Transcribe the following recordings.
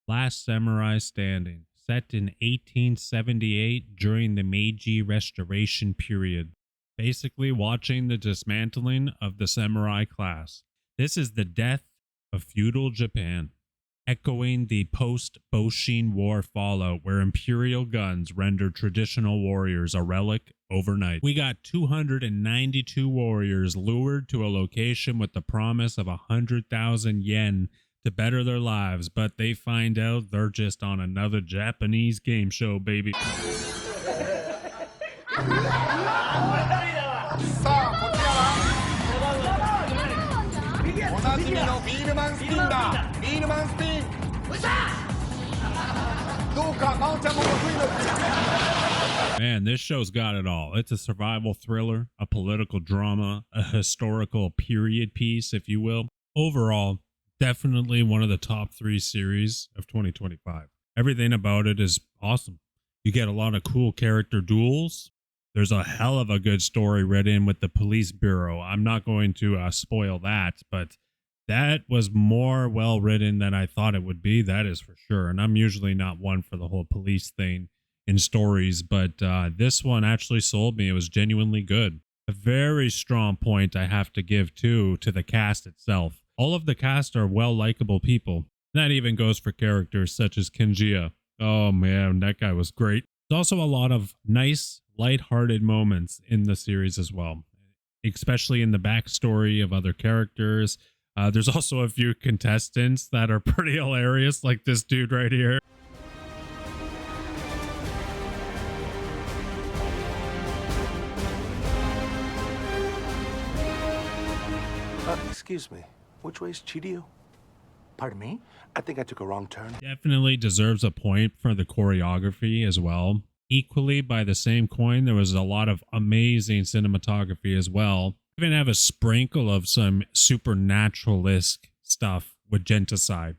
Last Samurai Standing, set in 1878 during the Meiji Restoration period. Basically, watching the dismantling of the samurai class. This is the death of feudal Japan, echoing the post-Boshin War fallout where imperial guns rendered traditional warriors a relic overnight. We got 292 warriors lured to a location with the promise of 100,000 yen to better their lives, but they find out they're just on another Japanese game show, baby. おなじみのビールマンスティーンだ。ビールマンスティーン。どうか、真央ちゃんも得意の。Man, this show's got it all. It's a survival thriller, a political drama, a historical period piece, if you will. Overall, definitely one of the top 3 series of 2025. Everything about it is awesome. You get a lot of cool character duels. There's a hell of a good story read in with the police bureau. I'm not going to spoil that, but that was more well written than I thought it would be. That is for sure. And I'm usually not one for the whole police thing in stories, but this one actually sold me. It was genuinely good. A very strong point I have to give to the cast itself. All of the cast are well likable people. That even goes for characters such as Kenjia. Oh man, that guy was great. There's also a lot of nice, lighthearted moments in the series as well, especially in the backstory of other characters. There's also a few contestants that are pretty hilarious, like this dude right here. Excuse me, which way is Chidio? Pardon me? I think I took a wrong turn. Definitely deserves a point for the choreography as well. Equally, by the same coin, there was a lot of amazing cinematography as well. Even have a sprinkle of some supernatural-esque stuff with Genocide.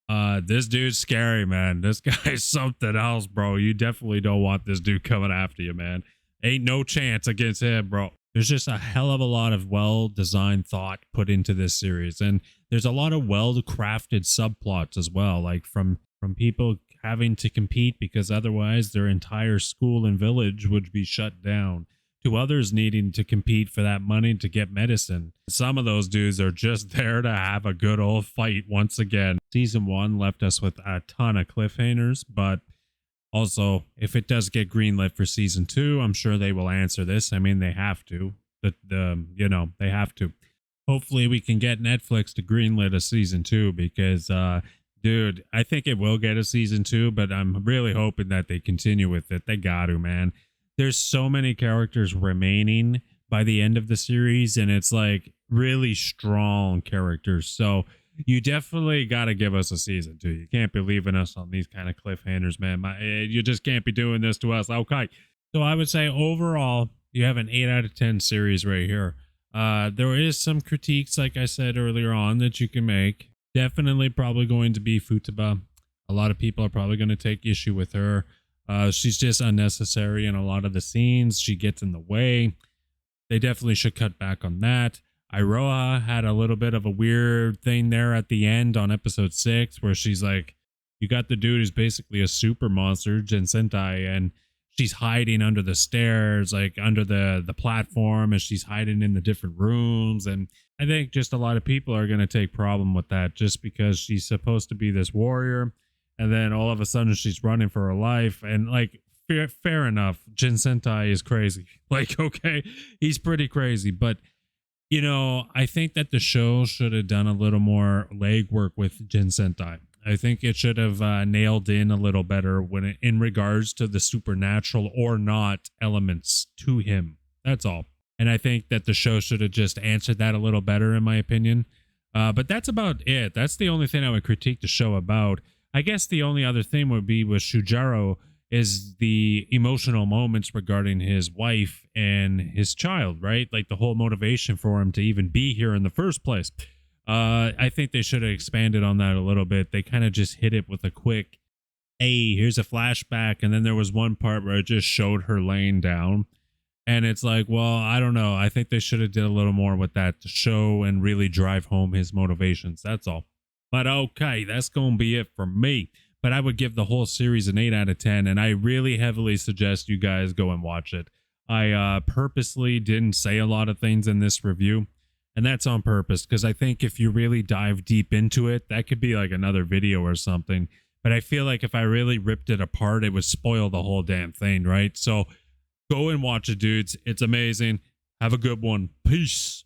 This dude's scary, man. This guy's something else, bro. You definitely don't want this dude coming after you, man. Ain't no chance against him, bro. There's just a hell of a lot of well-designed thought put into this series, and there's a lot of well-crafted subplots as well, like from people having to compete because otherwise their entire school and village would be shut down, to others needing to compete for that money to get medicine. Some of those dudes are just there to have a good old fight once again. Season 1 left us with a ton of cliffhangers, but also, if it does get greenlit for season 2, I'm sure they will answer this. I mean, they have to. They have to. Hopefully, we can get Netflix to greenlit a season 2 because, dude, I think it will get a season 2, but I'm really hoping that they continue with it. They got to, man. There's so many characters remaining by the end of the series, and it's like really strong characters. So you definitely got to give us a season 2. You can't be leaving us on these kind of cliffhangers, man. You just can't be doing this to us. Okay. So I would say overall, you have an 8 out of 10 series right here. There is some critiques, like I said earlier on, that you can make. Definitely probably going to be Futaba. A lot of people are probably going to take issue with her. She's just unnecessary in a lot of the scenes. She gets in the way. They definitely should cut back on that. Iroha had a little bit of a weird thing there at the end on episode 6 where she's like, you got the dude who's basically a super monster, Jinsentai, and she's hiding under the stairs, like under the platform, and she's hiding in the different rooms. And I think just a lot of people are going to take problem with that just because she's supposed to be this warrior. And then all of a sudden she's running for her life. And like, fair enough. Jinsentai is crazy. Like, okay, he's pretty crazy. But, you know, I think that the show should have done a little more legwork with Jinsentai. I think it should have nailed in a little better in regards to the supernatural or not elements to him. That's all. And I think that the show should have just answered that a little better, in my opinion. But that's about it. That's the only thing I would critique the show about. I guess the only other thing would be with Shujaro is the emotional moments regarding his wife and his child, right? Like the whole motivation for him to even be here in the first place. I think they should have expanded on that a little bit. They kind of just hit it with a quick, hey, here's a flashback. And then there was one part where it just showed her laying down. And it's like, well, I don't know. I think they should have did a little more with that to show and really drive home his motivations. That's all. But okay, that's going to be it for me. but I would give the whole series an 8 out of 10. And I really heavily suggest you guys go and watch it. I purposely didn't say a lot of things in this review, and that's on purpose because I think if you really dive deep into it, that could be like another video or something. But I feel like if I really ripped it apart, it would spoil the whole damn thing, right? So go and watch it, dudes. It's amazing. Have a good one. Peace.